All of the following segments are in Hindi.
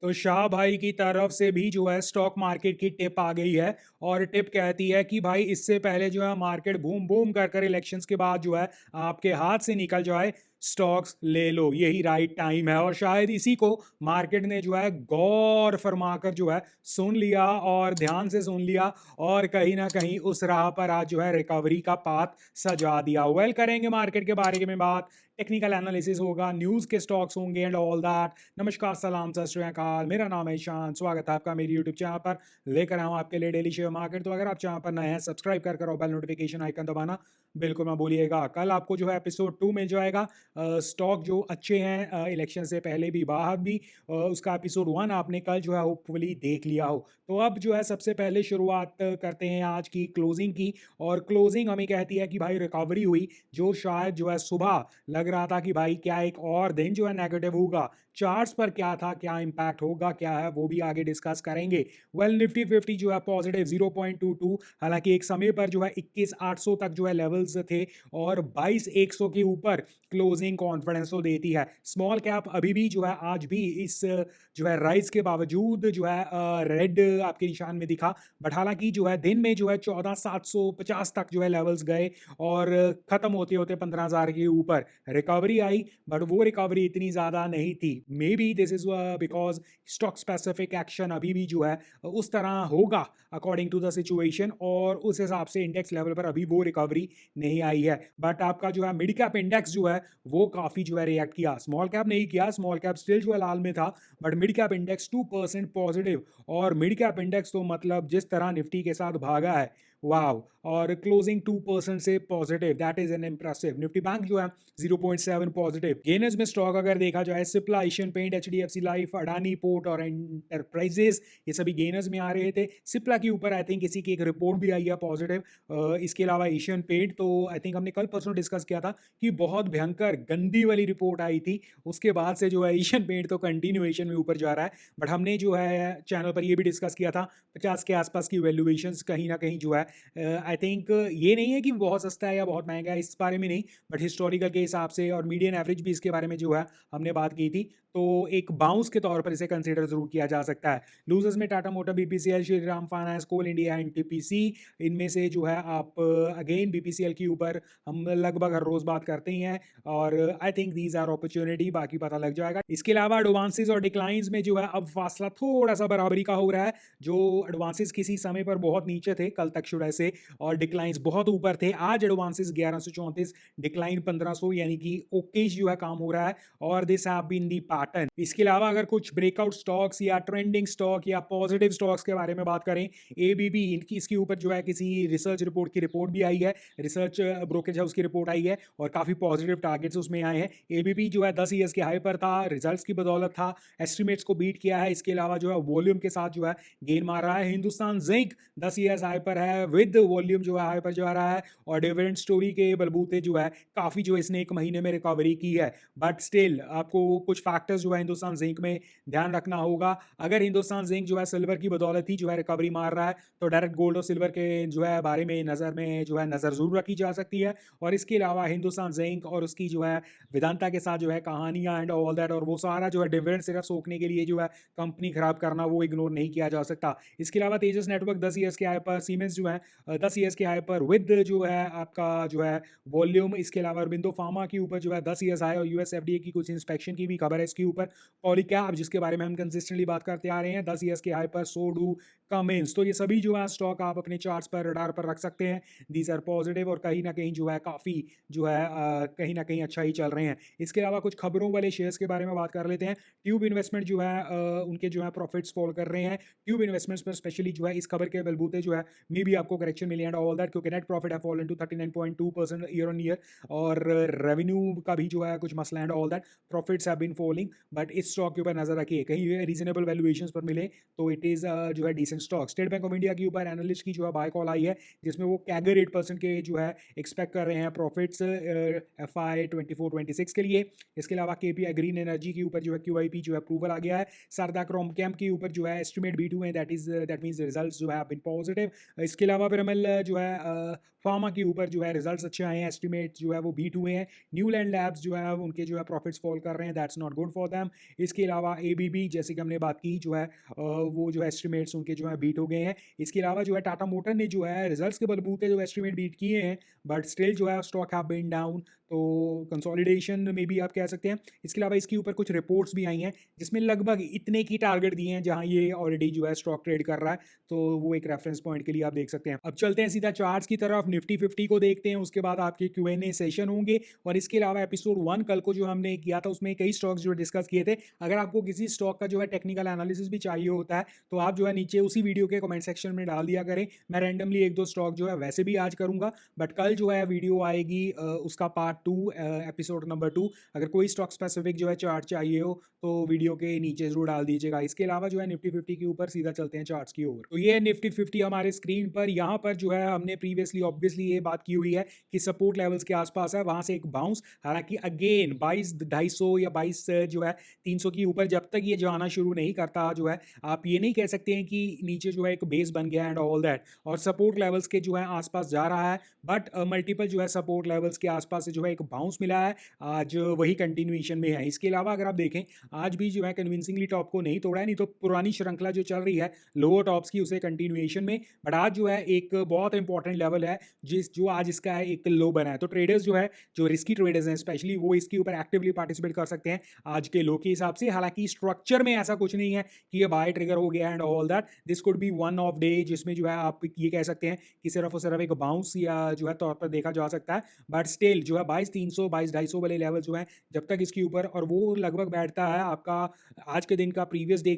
तो शाह भाई की तरफ से भी जो है स्टॉक मार्केट की टिप आ गई है। और टिप कहती है कि भाई इससे पहले जो है मार्केट बूम बूम कर इलेक्शंस के बाद जो है आपके हाथ से निकल जाए, स्टॉक्स ले लो, यही राइट टाइम है। और शायद इसी को मार्केट ने जो है गौर फरमाकर जो है सुन लिया और ध्यान से सुन लिया, और कहीं ना कहीं उस राह पर आज जो है रिकवरी का पाथ सजा दिया। वेल, करेंगे मार्केट के बारे में बात, टेक्निकल एनालिसिस होगा, न्यूज़ के स्टॉक्स होंगे एंड ऑल दैट। नमस्कार, सलाम, सत श्री अकाल, मेरा नाम है ईशान, स्वागत है आपका मेरी यूट्यूब चैनल पर। लेकर आया हूँ आपके लिए डेली शेयर मार्केट। तो अगर आप चैनल पर नए हैं, सब्सक्राइब कर करो, बेल नोटिफिकेशन आइकन दबाना बिल्कुल ना भूलिएगा। कल आपको जो है एपिसोड 2 मिल जाएगा। स्टॉक जो अच्छे हैं इलेक्शन से पहले भी बाहर भी, उसका एपिसोड 1 आपने कल जो है होपफुली देख लिया हो। तो अब जो है सबसे पहले शुरुआत करते हैं आज की क्लोजिंग की। और क्लोजिंग हमें कहती है कि भाई रिकवरी हुई, जो शायद जो है सुबह लग रहा था कि भाई क्या एक और दिन जो है नेगेटिव होगा। चार्ट्स पर क्या था, क्या इंपैक्ट होगा, क्या है वो भी आगे डिस्कस करेंगे। वेल, निफ्टी 50 जो है पॉजिटिव 0.22, हालांकि एक समय पर जो है 21,800 तक जो है लेवल्स थे, और 22,100 के ऊपर क्लोजिंग कॉन्फिडेंस तो देती है। स्मॉल कैप अभी भी जो है आज भी इस जो है राइज के बावजूद जो है रेड आपके निशान में दिखा। बट हालांकि जो है दिन में जो है 14,750 तक जो है लेवल्स गए, और खत्म होते होते 15,000 के ऊपर रिकवरी आई। बट वो रिकवरी इतनी ज्यादा नहीं थी। May be this is because stock specific action अभी भी जो है उस तरह होगा अकॉर्डिंग टू द सिचुएशन, और उस हिसाब से इंडेक्स लेवल पर अभी वो रिकवरी नहीं आई है। बट आपका जो है मिड कैप इंडेक्स जो है वो काफी जो है रिएक्ट किया, स्मॉल कैप नहीं किया। स्मॉल कैप स्टिल जो है लाल में था, but mid cap index 2% positive. और मिड कैप इंडेक्स तो मतलब जिस तरह निफ्टी के साथ भागा है, वाव। और क्लोजिंग 2% से positive, that is an impressive. Nifty bank जो है 0.7 पॉजिटिव। गेनर्स में स्टॉक अगर देखा जाए, सिप्ला, एशियन पेंट, एचडीएफसी लाइफ, अडानी पोर्ट और एंटरप्राइजेस, ये सभी गेनर्स में आ रहे थे। सिप्ला के ऊपर आई थिंक किसी की एक रिपोर्ट भी आई है पॉजिटिव। इसके अलावा एशियन पेंट तो आई थिंक हमने कल परसों डिस्कस किया था कि बहुत भयंकर गंदी वाली रिपोर्ट आई थी। उसके बाद से जो है एशियन पेंट तो कंटिन्यूएशन में ऊपर जा रहा है। बट हमने जो है चैनल पर ये भी डिस्कस किया था, 50 के आसपास की वैल्यूएशंस कहीं ना कहीं जो है आई थिंक ये नहीं है कि बहुत सस्ता है या बहुत महंगा है, इस बारे में नहीं, बट हिस्टोरिकल के हिसाब से और मीडियन एवरेज भी इसके बारे में जो है हमने बात की थी। तो एक बाउंस के तौर पर इसे कंसीडर जरूर किया जा सकता है। लूजर्स में Tata Motor, BPCL, Shriram Finance, Coal India, NTPC. इनमें से जो है आप अगेन बीपीसीएल के ऊपर हम लगभग हर रोज बात करते ही हैं, और I think these are opportunity, बाकी पता लग जाएगा। इसके अलावा एडवांसेस और डिक्लाइंस में जो है अब फासला थोड़ा सा बराबरी का हो रहा है। जो एडवांसेस किसी समय पर बहुत नीचे थे कल तक शुरू से, और डिक्लाइंस बहुत ऊपर थे। आज एडवांसेस 1134, डिक्लाइन 1500, यानी कि ओके जो है काम हो रहा है। और this have been the pattern. इसके अलावा अगर कुछ ब्रेकआउट स्टॉक्स या ट्रेंडिंग स्टॉक या पॉजिटिव स्टॉक्स के बारे में बात करें, एबीबी, इनकी इसके ऊपर जो है किसी रिसर्च रिपोर्ट की रिपोर्ट भी आई है, रिसर्च ब्रोकरेज हाउस की रिपोर्ट आई है, और काफी पॉजिटिव टारगेट्स उसमें आए हैं। एबीबी जो है 10 ईयर्स के हाई पर था, रिजल्ट्स की बदौलत था, एस्टिमेट्स को बीट किया है। इसके अलावा जो है वॉल्यूम के साथ जो है गेन मार रहा है। हिंदुस्तान जिंक 10 ईयर्स हाई पर है, विद वॉल्यूम जो है हाई पर जा रहा है, और डिविडेंड स्टोरी के बलबूते जो है काफी जो इसने एक महीने में रिकवरी की है। बट स्टिल आपको कुछ फैक्टर्स जो है हिंदुस्तान जिंक में ध्यान रखना होगा। अगर हिंदुस्तान जिंक जो है सिल्वर की बदौलत ही जो है रिकवरी मार रहा है, तो डायरेक्ट गोल्ड और सिल्वर के जो है बारे में नजर में जो है नजर जरूर रखी जा सकती है। और इसके अलावा हिंदुस्तान जिंक और उसकी जो है वेदांता के साथ जो है कहानियां एंड ऑल दैट, और वो सारा जो है डिविडेंड सिर्फ सोखने के लिए जो है कंपनी खराब करना, वो इग्नोर नहीं किया जा सकता। इसके अलावा तेजस नेटवर्क 10 ईयर्स के हाई पर, सीमेंस जो है 10 ईयर्स के हाई पर विद जो है आपका जो है वॉल्यूम। इसके अलावा अरबिंदो फार्मा के ऊपर जो है 10 ईयर्स हाई, और यूएस एफडीए की कुछ इंस्पेक्शन की भी खबर है इसके ऊपर। पॉलीकैब, जिसके बारे में हम कंसिस्टेंटली बात करते आ रहे हैं, 10 ईयर्स के हाई पर। सोडू, कमिंस, तो ये सभी जो है स्टॉक आप अपने चार्ट्स पर, रडार पर रख सकते हैं। दीज आर पॉजिटिव, और कहीं ना कहीं जो है काफ़ी जो है कहीं ना कहीं अच्छा ही चल रहे हैं। इसके अलावा कुछ खबरों वाले शेयर्स के बारे में बात कर लेते हैं। ट्यूब इन्वेस्टमेंट जो है उनके जो है प्रॉफिट्स फॉल कर रहे हैं। ट्यूब इन्वेस्टमेंट्स पर स्पेशली जो है इस खबर के बलबूते जो है मे बी आपको करेक्शन मिले एंड ऑल दैट, क्योंकि नेट प्रॉफिट है fall into 39.2% year on year, और रेवेन्यू का भी जो है कुछ मसला and all that, profits have been falling. But इस स्टॉक के ऊपर नजर रखिए, कहीं रीजनेबल वैल्यूएशंस पर मिले तो इट इज जो है decent recent stock. State bank of India के ऊपर एनालिस्ट की जो है बाय कॉल आई है, जिसमें वो कैगर 8% के जो है एक्सपेक्ट कर रहे हैं प्रॉफिट्स FY 24-26 के लिए। इसके अलावा KPI ग्रीन एनर्जी के ऊपर जो है QIP जो है अप्रूवल आ गया है। सरदा क्रॉमकैम के ऊपर जो है एस्टिमेट B2 है, दैट मींस रिजल्ट्स जो है बीन पॉजिटिव। इसके अलावा पिरामल जो है फार्मा के ऊपर जो है रिजल्ट्स अच्छे आए हैं, एस्टिमेट जो है वो B2 हैं। न्यूलैंड लैब्स जो है उनके जो है प्रॉफिट्स फॉल कर रहे हैं, that's not good for them. इसके अलावा ABB जैसे कि हमने बात की जो है वो जो एस्टिमेट्स उनके जो है बीट हो गए हैं। इसके अलावा जो है टाटा मोटर ने जो है रिजल्ट्स के बलबूते जो एस्टिमेट बीट किए हैं, बट स्टिल जो है स्टॉक हैव बीन डाउन, तो कंसोलिडेशन में भी आप कह सकते हैं। इसके अलावा इसके ऊपर कुछ रिपोर्ट्स भी आई हैं जिसमें लगभग इतने की टारगेट दिए हैं जहां ये ऑलरेडी जो है स्टॉक ट्रेड कर रहा है, तो वो एक रेफरेंस पॉइंट के लिए आप देख सकते हैं। अब चलते हैं सीधा चार्ट्स की तरफ, निफ्टी 50 को देखते हैं, उसके बाद आपके Q&A सेशन होंगे। और इसके अलावा एपिसोड 1 कल को जो हमने किया था उसमें कई स्टॉक्स जो डिस्कस किए थे। अगर आपको किसी स्टॉक का जो है टेक्निकल एनालिसिस भी चाहिए होता है तो आप जो है नीचे उसी वीडियो के कमेंट सेक्शन में डाल दिया करें। मैं रैंडमली एक दो स्टॉक जो है वैसे भी आज करूंगा, बट कल जो है वीडियो आएगी उसका पार्ट 2, एपिसोड नंबर 2। अगर कोई स्टॉक स्पेसिफिक जो है चार्ट चाहिए हो तो वीडियो के नीचे जरूर डाल दीजिएगा। इसके अलावा जो है निफ्टी 50 के ऊपर सीधा चलते हैं चार्ट्स की ओर। तो ये निफ्टी 50 हमारे स्क्रीन पर, यहाँ पर जो है हमने प्रीवियसली ऑब्वियसली ये बात की हुई है कि सपोर्ट लेवल्स के आसपास है, वहां से एक बाउंस। हालांकि अगेन 22,250 या 22 जो है 300 के ऊपर जब तक ये जाना शुरू नहीं करता जो है, आप ये नहीं कह सकते हैं कि नीचे जो है एक बेस बन गया एंड ऑल दैट, और सपोर्ट लेवल्स के जो है आसपास जा रहा है। बट मल्टीपल जो है सपोर्ट लेवल्स के आसपास से जो है एक बाउंस मिला है, आज वही कंटिन्यूएशन में है। इसके अलावा अगर आप देखें आज भी जो है कन्विंसिंगली टॉप को नहीं तोड़ा है, नहीं तो पुरानी श्रृंखला जो चल रही है लोअर टॉप्स की उसे कंटिन्यूएशन में। बट आज जो है एक बहुत इंपॉर्टेंट लेवल है जो आज इसका है एक लो बना है, तो ट्रेडर्स जो है जो रिस्की ट्रेडर्स हैं स्पेशली वो इसके ऊपर एक्टिवली पार्टिसिपेट कर सकते हैं आज के लो के हिसाब से। हालांकि स्ट्रक्चर में ऐसा कुछ नहीं है कि ये बाय ट्रिगर हो गया and all that, this could be one of day जिसमें जो है आप ये कह सकते हैं कि सिर्फ और सिर्फ एक बाउंस या जो है तौर पर देखा जा सकता है। बट स्टिल जो है 22,300 22,250 वाले लेवल जो है जब तक इसके ऊपर, और वो लगभग बैठता है आपका आज के दिन का प्रीवियस डे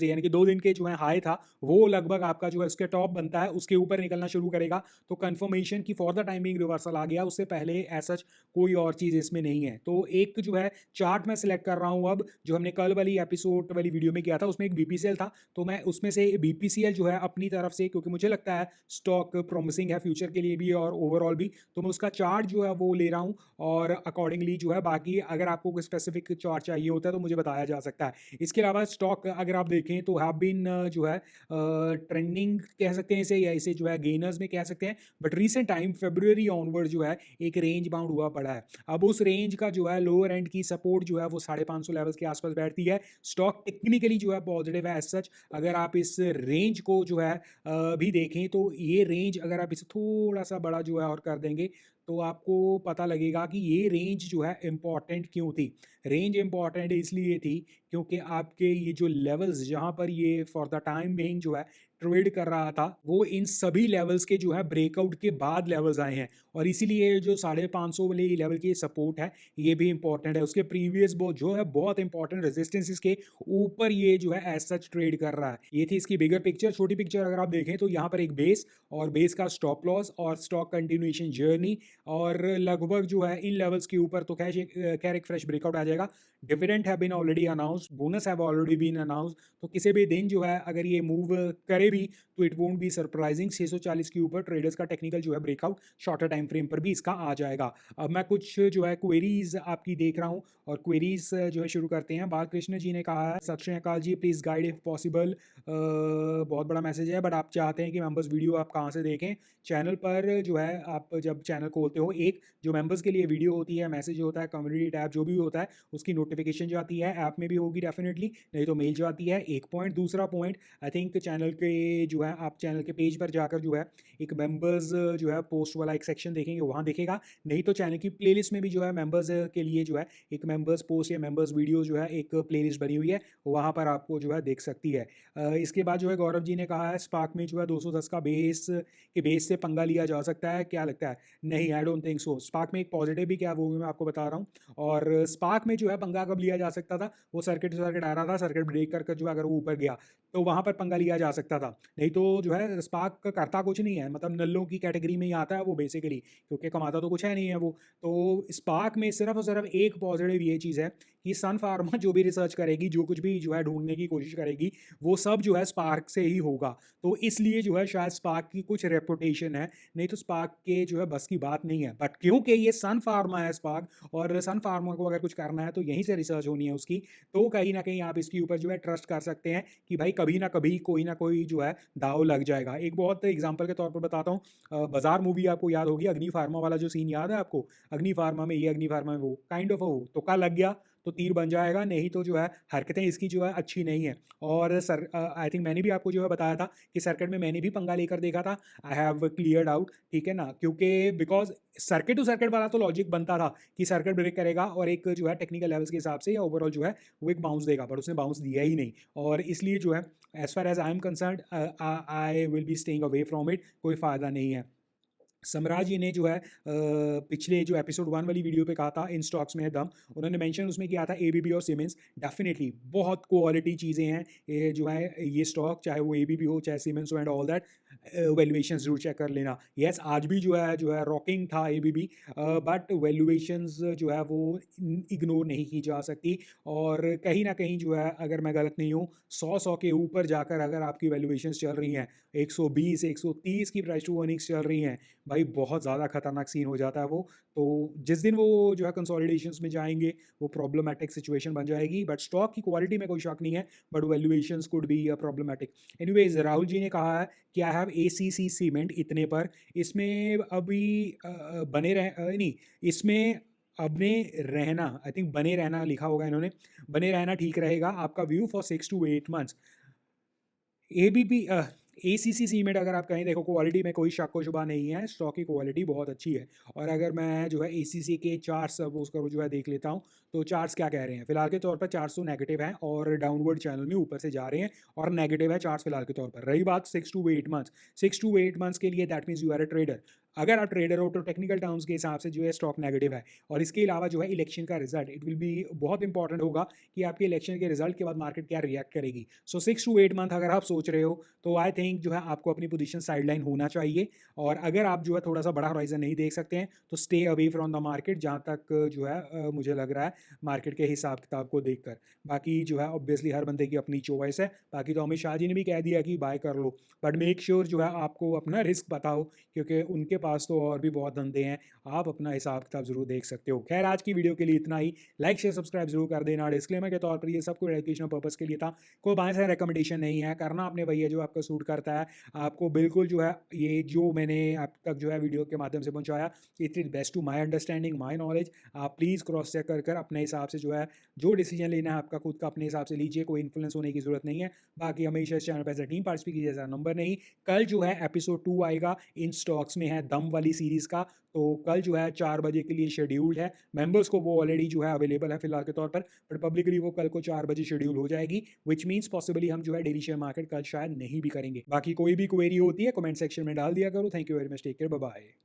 यानी कि 2 दिन के जो है हाई था, वो लगभग आपका जो है उसके टॉप बनता है, उसके ऊपर निकलना शुरू करेगा। तो कंफर्मेशन की फॉर द टाइमिंग रिवर्सल आ गया, उससे पहले ऐसा कोई और चीज़ इसमें नहीं है। तो एक जो है चार्ट मैं सिलेक्ट कर रहा हूँ अब, जो हमने कल वाली एपिसोड वाली वीडियो में किया था उसमें एक BPCL था, तो मैं उसमें से BPCL जो है अपनी तरफ से, क्योंकि मुझे लगता है स्टॉक प्रॉमिसिंग है फ्यूचर के लिए भी और ओवरऑल भी, तो मैं उसका चार्ट जो है वो ले रहा हूँ और अकॉर्डिंगली जो है बाकी अगर आपको कोई स्पेसिफिक चार्ट चाहिए होता है तो मुझे बताया जा सकता है। इसके अलावा स्टॉक अगर आप देखें तो हैव बीन जो है ट्रेंडिंग कह सकते हैं इसे, या इसे जो है गेनर्स में कह सकते हैं। But recent time February onward जो है एक रेंज बाउंड हुआ पड़ा है। अब उस रेंज का जो है लोअर एंड की सपोर्ट जो है वो 550 लेवल्स के आसपास बैठती है। स्टॉक टेक्निकली जो है पॉजिटिव है एज सच। अगर आप इस रेंज को जो है भी देखें तो ये रेंज अगर आप इसे थोड़ा सा बड़ा जो है और कर देंगे तो आपको पता लगेगा कि ये रेंज जो है इम्पॉर्टेंट क्यों थी। रेंज इम्पॉर्टेंट इसलिए थी क्योंकि आपके ये जो लेवल्स जहाँ पर ये फॉर द टाइम बीइंग जो है ट्रेड कर रहा था, वो इन सभी लेवल्स के जो है ब्रेकआउट के बाद लेवल्स आए हैं, और इसीलिए जो 550 वाले लेवल की सपोर्ट है ये भी इंपॉर्टेंट है। उसके प्रीवियस वो जो है बहुत इंपॉर्टेंट रेजिस्टेंसेस के ऊपर ये जो है एज सच ट्रेड कर रहा है। ये थी इसकी बिगर पिक्चर। छोटी पिक्चर अगर आप देखें तो यहाँ पर एक बेस और बेस का स्टॉप लॉस और स्टॉक कंटिन्यूएशन जर्नी, और लगभग जो है इन लेवल्स के ऊपर तो खैर एक फ्रेश ब्रेकआउट आ जाएगा। Dividend have been already announced, bonus have already been announced, तो किसी भी दिन जो है अगर ये मूव करे भी तो इट वोंट बी सरप्राइजिंग। 640 के ऊपर ट्रेडर्स का टेक्निकल जो है ब्रेकआउट शॉर्टर टाइम फ्रेम पर भी इसका आ जाएगा। अब मैं कुछ जो है क्वेरीज आपकी देख रहा हूँ और क्वेरीज जो है शुरू करते हैं। बालकृष्ण जी ने कहा है, सत श्री अकाल जी, प्लीज़ गाइड इफ पॉसिबल। बहुत बड़ा मैसेज है, बट आप चाहते हैं कि मेंबर्स वीडियो आप कहाँ से देखें। चैनल पर जो है आप जब चैनल खोलते हो एक जो मेंबर्स के लिए वीडियो होती है, मैसेज होता है, कम्युनिटी टैब जो भी होता है उसकी नोटिफिकेशन जाती है, ऐप में भी होगी डेफिनेटली, नहीं तो मेल जाती है। एक पॉइंट, दूसरा पॉइंट आई थिंक चैनल के जो है आप चैनल के पेज पर जाकर जो है एक मेंबर्स जो है पोस्ट वाला एक सेक्शन देखेंगे, वहाँ दिखेगा। नहीं तो चैनल की प्लेलिस्ट में भी जो है मेंबर्स के लिए जो है एक मेंबर्स पोस्ट या मेंबर्स वीडियो जो है एक प्लेलिस्ट बनी हुई है, वहाँ पर आपको जो है देख सकती है। इसके बाद जो है गौरव जी ने कहा है स्पार्क में जो है 210 का बेस से पंगा लिया जा सकता है, क्या लगता है? नहीं, I don't think so. Spark में एक पॉजिटिव भी क्या वो भी मैं आपको बता रहा हूँ। और स्पार्क में जो है पंगा कब लिया जा सकता था, वो सर्किट आ रहा था, सर्किट ब्रेक कर जो अगर वो ऊपर गया तो वहाँ पर पंगा लिया जा सकता था। नहीं तो जो है स्पार्क करता कुछ नहीं है, मतलब नल्लों की कैटेगरी में ही आता है वो बेसिकली, क्योंकि कमाता तो कुछ है नहीं है वो। तो स्पार्क में सिर्फ और सिर्फ एक पॉजिटिव ये चीज़ है कि सन फार्मा जो भी रिसर्च करेगी, जो कुछ भी जो है ढूँढने की कोशिश करेगी, वो सब जो है स्पार्क से ही होगा। तो इसलिए जो है शायद स्पार्क की कुछ रेपुटेशन है, नहीं तो स्पार्क के जो है बस की बात नहीं है। बट क्योंकि ये सन फार्मा है स्पार्क, और सन फार्मा को अगर कुछ करना है तो यहीं से रिसर्च होनी है उसकी, तो कहीं न कहीं आप इसके ऊपर जो है ट्रस्ट कर सकते हैं कि भाई कभी न कभी कोई न कोई जो है दाँव लग जाएगा। एक बहुत एग्ज़ाम्पल के तौर पर बताता हूँ, बाज़ार मूवी आपको याद होगी, अग्नि फार्मा वाला जो सीन याद है आपको? अग्नि फार्मा में ये, अग्नि फार्मा में वो, काइंड ऑफ वो, तुक्का लग गया तो तीर बन जाएगा, नहीं तो जो है हरकतें इसकी जो है अच्छी नहीं है। और आई थिंक मैंने भी आपको जो है बताया था कि सर्किट में मैंने भी पंगा लेकर देखा था। आई हैव क्लियर्ड आउट, ठीक है ना? क्योंकि बिकॉज़ सर्किट टू सर्किट वाला तो लॉजिक बनता था कि सर्किट ब्रेक करेगा और एक जो है टेक्निकल लेवल्स के हिसाब से या ओवरऑल जो है वो एक बाउंस देगा, बट उसने बाउंस दिया ही नहीं। और इसलिए जो है as far as I am concerned, I will be staying away from it, कोई फ़ायदा नहीं है। समराज जी ने जो है पिछले जो एपिसोड 1 वाली वीडियो पे कहा था इन स्टॉक्स में है दम, उन्होंने मेंशन उसमें किया था एबीबी और सीमेंस। डेफिनेटली बहुत क्वालिटी चीज़ें हैं ये जो है ये स्टॉक, चाहे वो एबीबी हो चाहे सीमेंस हो एंड ऑल दैट। वैल्यूएशन ज़रूर चेक कर लेना। यस, आज भी जो है रॉकिंग था एबीबी, बट वैल्यूएशंस जो है वो इग्नोर नहीं की जा सकती। और कहीं ना कहीं जो है अगर मैं गलत नहीं हूँ, 100 के ऊपर जाकर अगर आपकी वैल्यूएशंस चल रही हैं, 120 130 की प्राइस टू अर्निंग्स चल रही हैं, भाई बहुत ज़्यादा खतरनाक सीन हो जाता है वो। तो जिस दिन वो जो है कंसोलिडेशंस में जाएंगे, वो प्रॉब्लमेटिक सिचुएशन बन जाएगी। बट स्टॉक की क्वालिटी में कोई शक नहीं है, but valuations could be problematic. Anyways, Rahul ji ने कहा है कि आई हैव एसीसी सीमेंट इतने पर, इसमें अभी बने रह नहीं, इसमें अपने रहना, आई थिंक बने रहना लिखा होगा इन्होंने, बने रहना ठीक रहेगा। आपका view for 6 to 8 months। ABP ACC cement अगर आप कहें, देखो क्वालिटी में कोई शक व शुबा नहीं है, स्टॉक की क्वालिटी बहुत अच्छी है। और अगर मैं जो है एसीसी के चार्ट्स सपोज करो जो है देख लेता हूँ, तो चार्ट्स क्या कह रहे हैं फिलहाल के तौर पर? चार्ट्स तो नेगेटिव हैं और डाउनवर्ड चैनल में ऊपर से जा रहे हैं, और नेगेटिव है चार्ट्स फिलहाल के तौर पर। रही बात 6 to 8 months, 6 to 8 months के लिए that means you are a trader. अगर आप ट्रेडर हो तो टेक्निकल टर्म्स के हिसाब से जो है स्टॉक नेगेटिव है। और इसके अलावा जो है इलेक्शन का रिजल्ट, इट विल बी बहुत इंपॉर्टेंट होगा कि आपके इलेक्शन के रिजल्ट के बाद मार्केट क्या रिएक्ट करेगी। सो 6 to 8 मंथ अगर आप सोच रहे हो, तो आई थिंक जो है आपको अपनी पोजीशन साइडलाइन होना चाहिए। और अगर आप जो है थोड़ा सा बड़ा होराइजन नहीं देख सकते हैं, तो stay away from the market, जहाँ तक जो है मुझे लग रहा है मार्केट के हिसाब किताब को देखकर। बाकी जो है ऑब्वियसली हर बंदे की अपनी चॉइस है। बाकी तो अमित शाह जी ने भी कह दिया कि बाय कर लो, बट मेक श्योर जो है आपको अपना रिस्क पता हो, क्योंकि उनके पास तो और भी बहुत धंधे हैं। आप अपना हिसाब किताब जरूर देख सकते हो। खैर, आज की वीडियो के लिए इतना ही। लाइक शेयर सब्सक्राइब जरूर कर देना। डिस्क्लेमर के तौर पर ये सब कोई एजुकेशनल पर्पस के लिए था, कोई बाय से रिकमेंडेशन नहीं है। करना अपने भैया जो आपका सूट करता है। आपको बिल्कुल जो है ये जो मैंने अब तक जो है वीडियो के माध्यम से पहुंचाया, it is best to my understanding, my knowledge. आप प्लीज़ क्रॉस चेक कर अपने हिसाब से जो है जो डिसीजन लेना है आपका खुद का अपने हिसाब से लीजिए, कोई इन्फ्लुएंस होने की जरूरत नहीं है। बाकी हमेशा इस चैनल पर एज अ टीम पार्टिसिपेट कीजिए, ऐसा नंबर नहीं। कल जो है एपिसोड 2 आएगा, इन स्टॉक्स में है दम वाली सीरीज़ का। तो कल जो है 4 बजे के लिए शेड्यूल्ड है। मेंबर्स को वो ऑलरेडी जो है अवेलेबल है फिलहाल के तौर पर, बट पब्लिकली वो कल को 4 बजे शेड्यूल हो जाएगी, विच मीन्स पॉसिबली हम जो है डेली शेयर मार्केट कल शायद नहीं भी करेंगे। बाकी कोई भी क्वेरी होती है कमेंट सेक्शन में डाल दिया करो। Thank you very much, take care, bye bye.